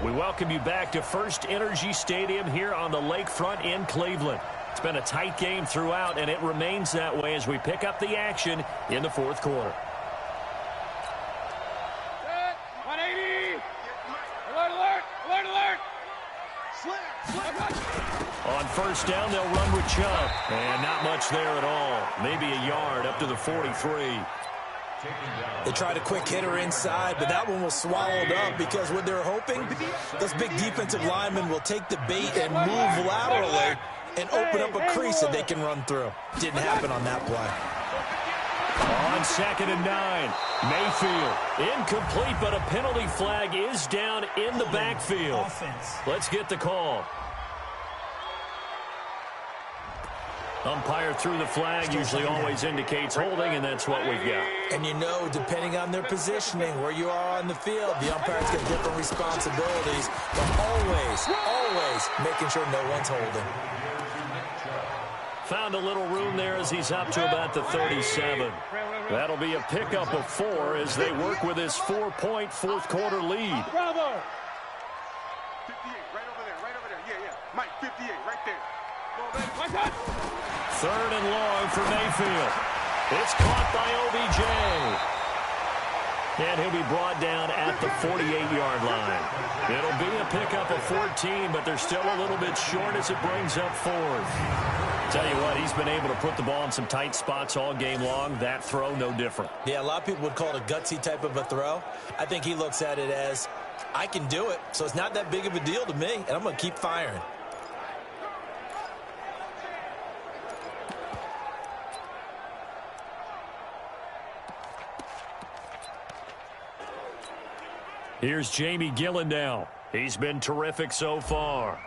We welcome you back to First Energy Stadium here on the lakefront in Cleveland. It's been a tight game throughout, and it remains that way as we pick up the action in the fourth quarter. 180! Alert, alert! Alert, alert! On first down, they'll run with Chubb. And not much there at all. Maybe a yard up to the 43. They tried a quick hitter inside, but that one was swallowed up because what they're hoping, those big defensive linemen will take the bait and move laterally and open up a crease that they can run through. Didn't happen on that play. On 2nd and 9, Mayfield. Incomplete, but a penalty flag is down in the backfield. Let's get the call. Umpire threw the flag, usually always indicates holding, and that's what we've got. And you know, depending on their positioning, where you are on the field, the umpires get different responsibilities, but always making sure no one's holding. Found a little room there as he's up to about the 37. That'll be a pickup of 4 as they work with his 4-point fourth quarter lead. 58, right over there. Yeah. Mike, 58, right there. 3rd and long for Mayfield. It's caught by OBJ. And he'll be brought down at the 48-yard line. It'll be a pickup of 14, but they're still a little bit short as it brings up 4th. Tell you what, he's been able to put the ball in some tight spots all game long. That throw, no different. Yeah, a lot of people would call it a gutsy type of a throw. I think he looks at it as, I can do it, so it's not that big of a deal to me, and I'm going to keep firing. Here's Jamie Gillen now. He's been terrific so far.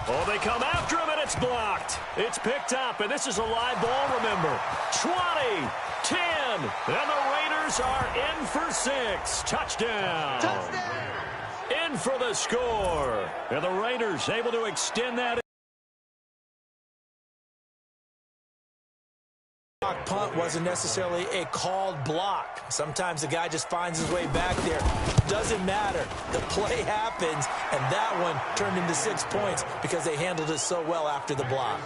Oh, they come after him, and it's blocked. It's picked up, and this is a live ball, remember. 20, 10, and the Raiders are in for 6. Touchdown. In for the score. And the Raiders able to extend that. Punt wasn't necessarily a called block. Sometimes the guy just finds his way back there. Doesn't matter. The play happens, and that one turned into 6 points because they handled it so well after the block.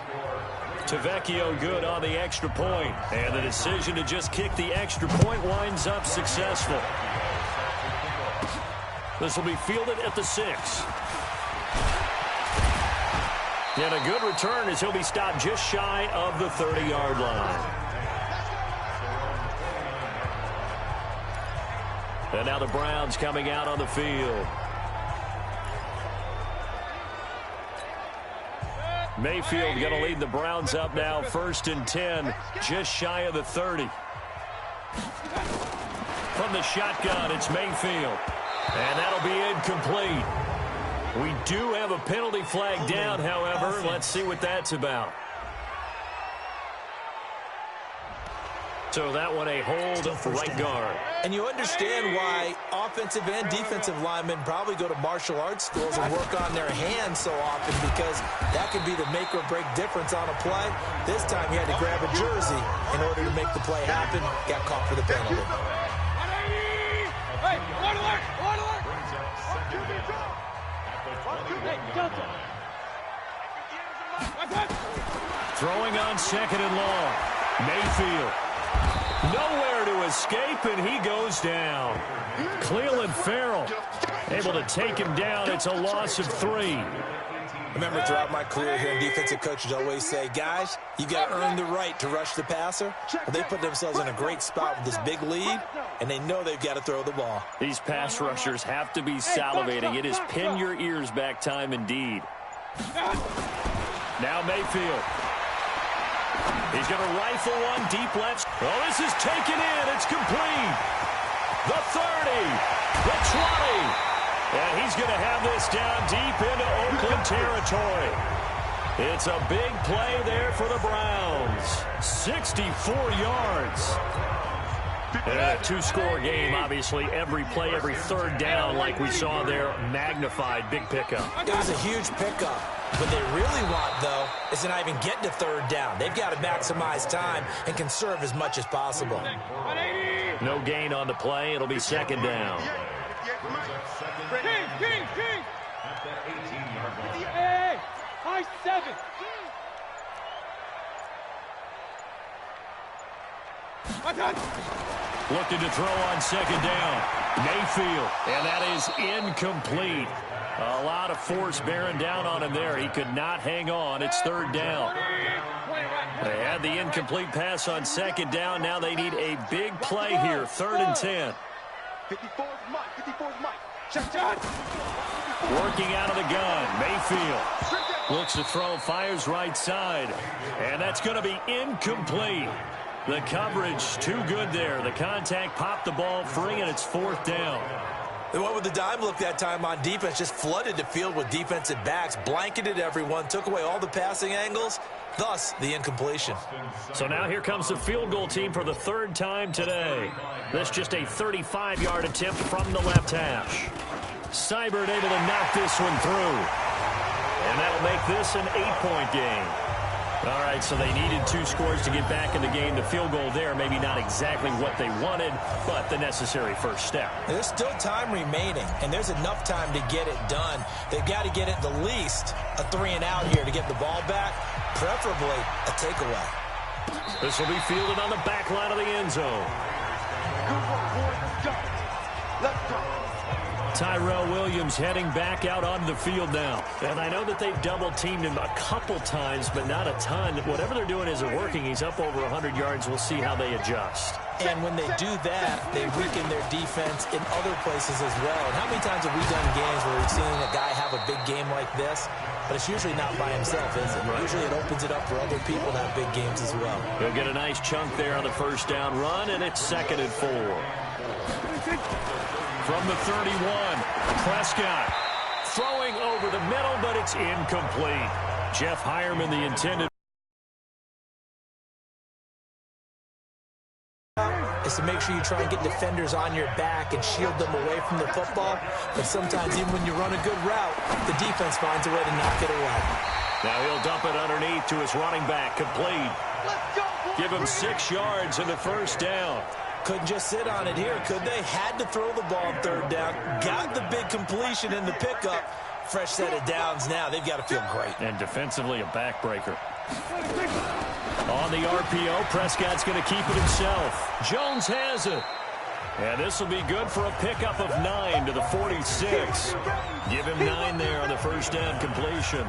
Tavecchio good on the extra point, and the decision to just kick the extra point winds up successful. This will be fielded at the 6. And a good return as he'll be stopped just shy of the 30-yard line. And now the Browns coming out on the field. Mayfield going to lead the Browns up now, 1st and 10, just shy of the 30. From the shotgun, it's Mayfield. And that'll be incomplete. We do have a penalty flag down, however. Let's see what that's about. So that one a hold for right guard. And you understand why offensive and defensive linemen probably go to martial arts schools and work on their hands so often, because that could be the make or break difference on a play. This time he had to grab a jersey in order to make the play happen. Got caught for the penalty. Hey, alert, alert, alert, alert. Throwing on 2nd and long. Mayfield. Nowhere to escape, and he goes down. Cleveland Farrell able to take him down. It's a loss of 3. Remember, throughout my career here, defensive coaches always say, guys, you got to earn the right to rush the passer. Well, they put themselves in a great spot with this big lead, and they know they've got to throw the ball. These pass rushers have to be salivating. It is pin your ears back time indeed. Now Mayfield. He's going to rifle one deep left. Oh, this is taken in. It's complete. The 30. The 20. And he's going to have this down deep into Oakland territory. It's a big play there for the Browns. 64 yards. And a two-score game, obviously, every play, every third down, like we saw there, magnified, big pickup. It was a huge pickup. What they really want, though, is to not even get to third down. They've got to maximize time and conserve as much as possible. No gain on the play. It'll be second down. King. Hey, high 7. Looking to throw on second down. Mayfield, and that is incomplete. A lot of force bearing down on him there. He could not hang on. It's third down. They had the incomplete pass on second down. Now they need a big play here. 3rd and 10. 54's Mike. Shot. Working out of the gun. Mayfield looks to throw, fires right side. And that's going to be incomplete. The coverage too good there. The contact popped the ball free, and it's 4th down. They went with the dime look that time on defense, just flooded the field with defensive backs, blanketed everyone, took away all the passing angles, thus the incompletion. So now here comes the field goal team for the 3rd time today. This just a 35-yard attempt from the left hash. Seibert able to knock this one through. And that'll make this an 8-point game. All right, so they needed 2 scores to get back in the game. The field goal there, maybe not exactly what they wanted, but the necessary first step. There's still time remaining, and there's enough time to get it done. They've got to get at the least a 3-and-out here to get the ball back, preferably a takeaway. This will be fielded on the back line of the end zone. Good work, boys. Let's go. Tyrell Williams heading back out onto the field now. And I know that they've double-teamed him a couple times, but not a ton. Whatever they're doing isn't working. He's up over 100 yards. We'll see how they adjust. And when they do that, they weaken their defense in other places as well. And how many times have we done games where we've seen a guy have a big game like this? But it's usually not by himself, is it? Right. Usually it opens it up for other people to have big games as well. He'll get a nice chunk there on the first down run, and it's 2nd and 4. From the 31, Prescott throwing over the middle, but it's incomplete. Jeff Hireman, the intended. Is to make sure you try and get defenders on your back and shield them away from the football. But sometimes even when you run a good route, the defense finds a way to knock it away. Now he'll dump it underneath to his running back, complete. Give him 6 yards in the first down. Couldn't just sit on it here, could they? Had to throw the ball on 3rd down. Got the big completion in the pickup. Fresh set of downs now. They've got to feel great. And defensively, a backbreaker. On the RPO, Prescott's going to keep it himself. Jones has it. And this will be good for a pickup of 9 to the 46. Give him 9 there on the first down completion.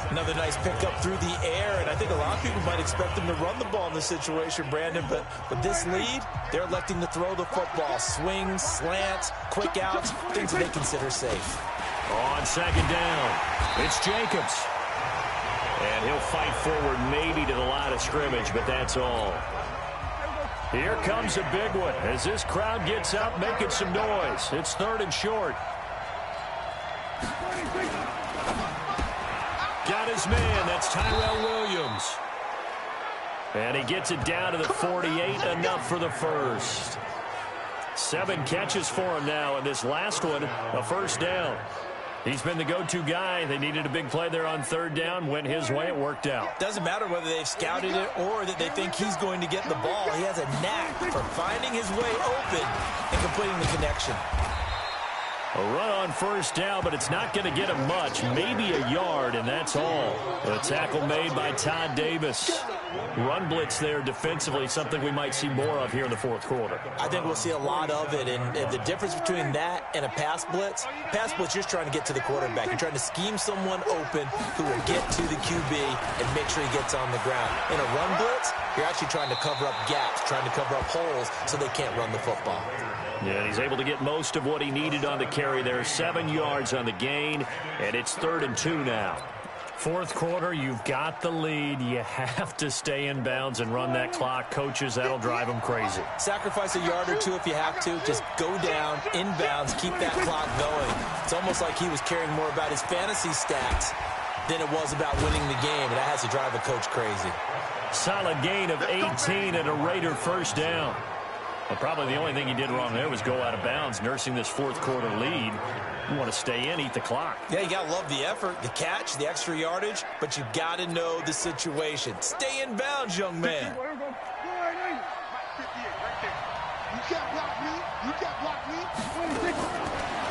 Another nice pickup through the air, and I think a lot of people might expect them to run the ball in this situation, Brandon, but with this lead, they're electing to throw the football. Swings, slants, quick outs, things that they consider safe. On second down, it's Jacobs. And he'll fight forward maybe to the line of scrimmage, but that's all. Here comes a big one as this crowd gets up making some noise. It's 3rd and short. Got his man. That's Tyrell Williams. And he gets it down to the 48, enough for the first. 7 catches for him now, and this last one, a first down. He's been the go-to guy. They needed a big play there on 3rd down. Went his way. It worked out. Doesn't matter whether they've scouted it or that they think he's going to get the ball. He has a knack for finding his way open and completing the connection. A run on first down, but it's not going to get him much. Maybe a yard, and that's all. A tackle made by Todd Davis. Run blitz there defensively, something we might see more of here in the 4th quarter. I think we'll see a lot of it, and the difference between that and a pass blitz, you're just trying to get to the quarterback. You're trying to scheme someone open who will get to the QB and make sure he gets on the ground. In a run blitz, you're actually trying to cover up gaps, trying to cover up holes so they can't run the football. Yeah, he's able to get most of what he needed on the carry there. 7 yards on the gain, and it's 3rd and 2 now. 4th quarter, you've got the lead. You have to stay in bounds and run that clock. Coaches, that'll drive them crazy. Sacrifice a yard or 2 if you have to. Just go down, in bounds, keep that clock going. It's almost like he was caring more about his fantasy stats than it was about winning the game, and that has to drive a coach crazy. Solid gain of 18 and a Raider first down. Well, probably the only thing he did wrong there was go out of bounds, nursing this fourth quarter lead. You want to stay in, eat the clock. Yeah, you got to love the effort, the catch, the extra yardage, but you got to know the situation. Stay in bounds, young man.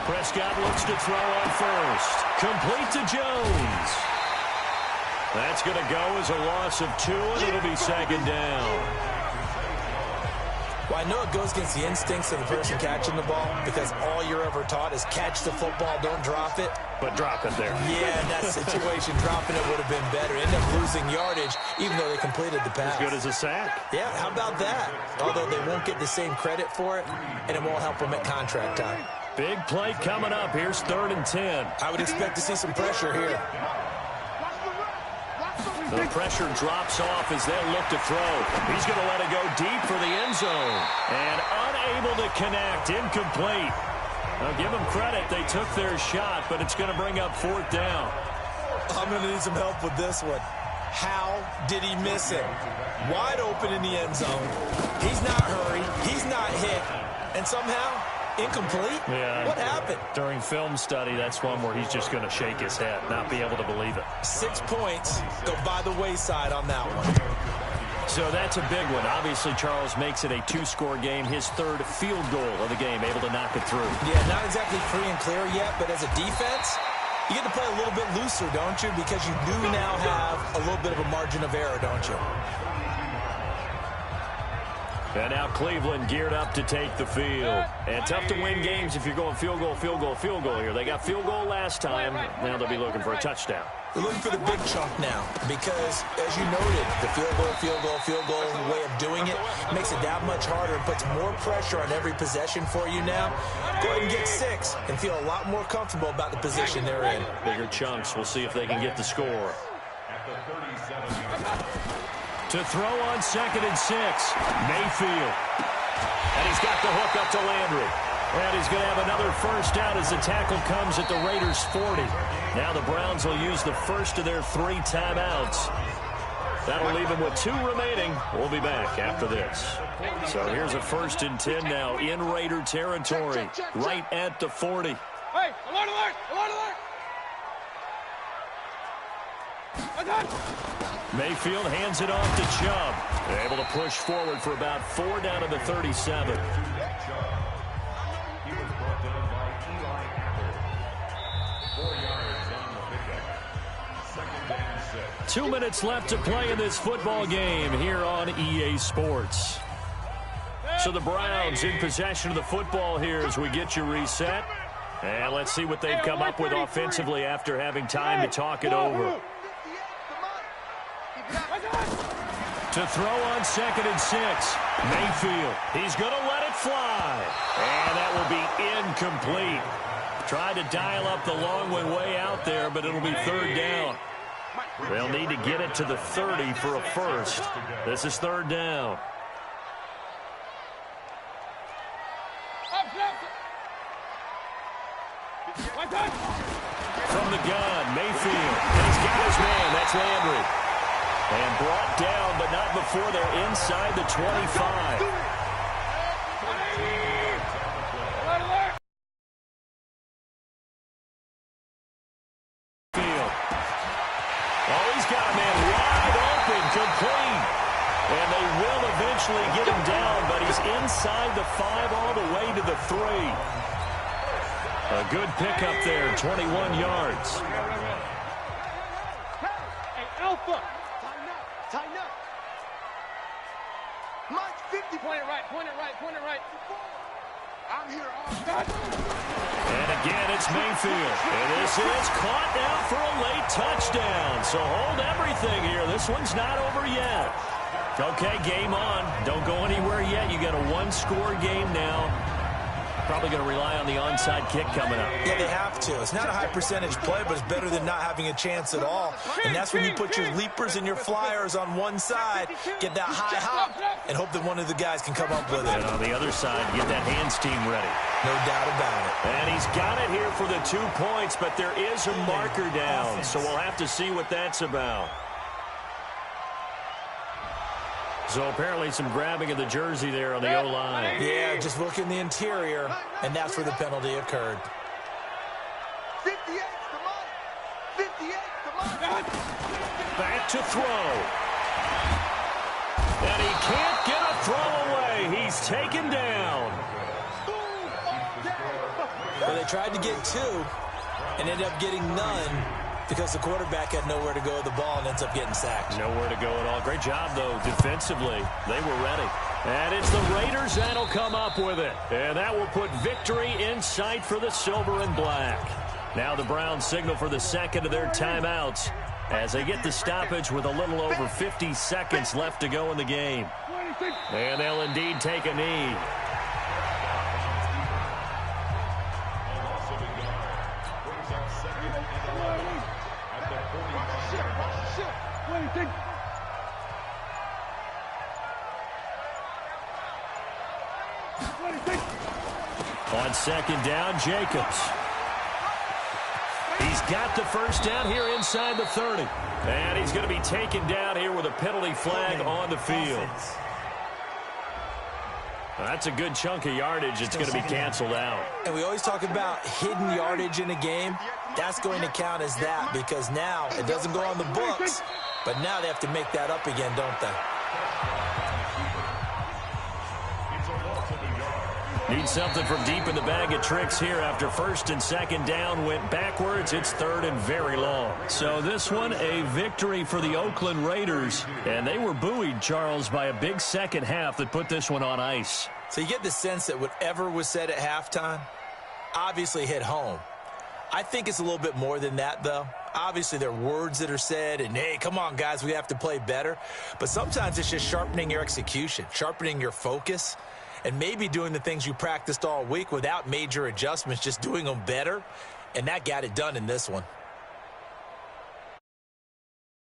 Prescott looks to throw on first. Complete to Jones. That's going to go as a loss of 2, and it'll be second down. Well, I know it goes against the instincts of the person catching the ball because all you're ever taught is catch the football, don't drop it. But drop it there. Yeah, in that situation, dropping it would have been better. End up losing yardage, even though they completed the pass. As good as a sack. Yeah, how about that? Although they won't get the same credit for it, and it won't help them at contract time. Big play coming up. Here's 3rd and 10. I would expect to see some pressure here. The pressure drops off as they look to throw. He's going to let it go deep for the end zone. And unable to connect. Incomplete. Now, give them credit. They took their shot, but it's going to bring up 4th down. I'm going to need some help with this one. How did he miss it? Wide open in the end zone. He's not hurried. He's not hit. And somehow, incomplete? Yeah. What happened? During film study, that's one where he's just going to shake his head, not be able to believe it. 6 points go by the wayside on that one. So that's a big one. Obviously, Charles makes it a 2-score game. His 3rd field goal of the game, able to knock it through. Yeah, not exactly free and clear yet, but as a defense, you get to play a little bit looser, don't you? Because you do now have a little bit of a margin of error, don't you? And now Cleveland geared up to take the field. And tough to win games if you're going field goal, field goal, field goal here. They got field goal last time. Now they'll be looking for a touchdown. They're looking for the big chunk now because, as you noted, the field goal, field goal, field goal way of doing it makes it that much harder and puts more pressure on every possession for you now. Go ahead and get 6 and feel a lot more comfortable about the position they're in. Bigger chunks. We'll see if they can get the score. To throw on 2nd and 6, Mayfield. And he's got the hook up to Landry. And he's going to have another first down as the tackle comes at the Raiders' 40. Now the Browns will use the first of their 3 timeouts. That'll leave them with 2 remaining. We'll be back after this. So here's a 1st and 10 now in Raider territory, right at the 40. Hey, alert, alert, alert, alert. Mayfield hands it off to Chubb. They're able to push forward for about 4 down to the 37. Two minutes left to play in this football game here on EA Sports. So the Browns in possession of the football here as we get you reset. And let's see what they've come up with offensively after having time to talk it over. To throw on 2nd and 6, Mayfield. He's going to let it fly. And that will be incomplete. Tried to dial up the long one way out there, but it'll be 3rd down. They'll need to get it to the 30 for a first. This is 3rd down. From the gun, Mayfield. And he's got his man. That's Landry. And brought down, but not before they're inside the 25. He's got a man wide open, complete. And they will eventually get him down, but he's inside the 5 all the way to the 3. A good pickup there, 21 yards. Hey, Alpha. Tighten up. Mike, 50. Point it right, point it right, point it right. I'm here all done. And again, it's Mayfield. And this is caught now for a late touchdown. So hold everything here. This one's not over yet. Okay, game on. Don't go anywhere yet. You got a 1-score game now. Probably going to rely on the onside kick coming up. Yeah, they have to. It's not a high percentage play, but it's better than not having a chance at all. And that's when you put your leapers and your flyers on one side, get that high hop, and hope that one of the guys can come up with it. And on the other side, get that hands team ready. No doubt about it. And he's got it here for the 2 points, but there is a marker down, so we'll have to see what that's about. So apparently some grabbing of the jersey there on the O-line. Yeah, just look in the interior, and that's where the penalty occurred. 58, come on. 58, come on. Back to throw. And he can't get a throw away. He's taken down. Well, they tried to get two and ended up getting none because the quarterback had nowhere to go with the ball and ends up getting sacked. Nowhere to go at all. Great job, though, defensively. They were ready. And it's the Raiders that'll come up with it. And that will put victory in sight for the silver and black. Now the Browns signal for the second of their timeouts as they get the stoppage with a little over 50 seconds left to go in the game. And they'll indeed take a knee. On second down, Jacobs. He's got the first down here inside the 30. And he's going to be taken down here with a penalty flag on the field. That's a good chunk of yardage. It's going to be canceled out. And we always talk about hidden yardage in a game. That's going to count as that because now it doesn't go on the books, but now they have to make that up again, don't they? Need something from deep in the bag of tricks here after first and second down went backwards. It's third and very long. So this one, a victory for the Oakland Raiders. And they were buoyed, Charles, by a big second half that put this one on ice. So you get the sense that whatever was said at halftime obviously hit home. I think it's a little bit more than that, though. Obviously, there are words that are said, and, hey, come on, guys, we have to play better. But sometimes it's just sharpening your execution, sharpening your focus, and maybe doing the things you practiced all week without major adjustments, just doing them better. And that got it done in this one.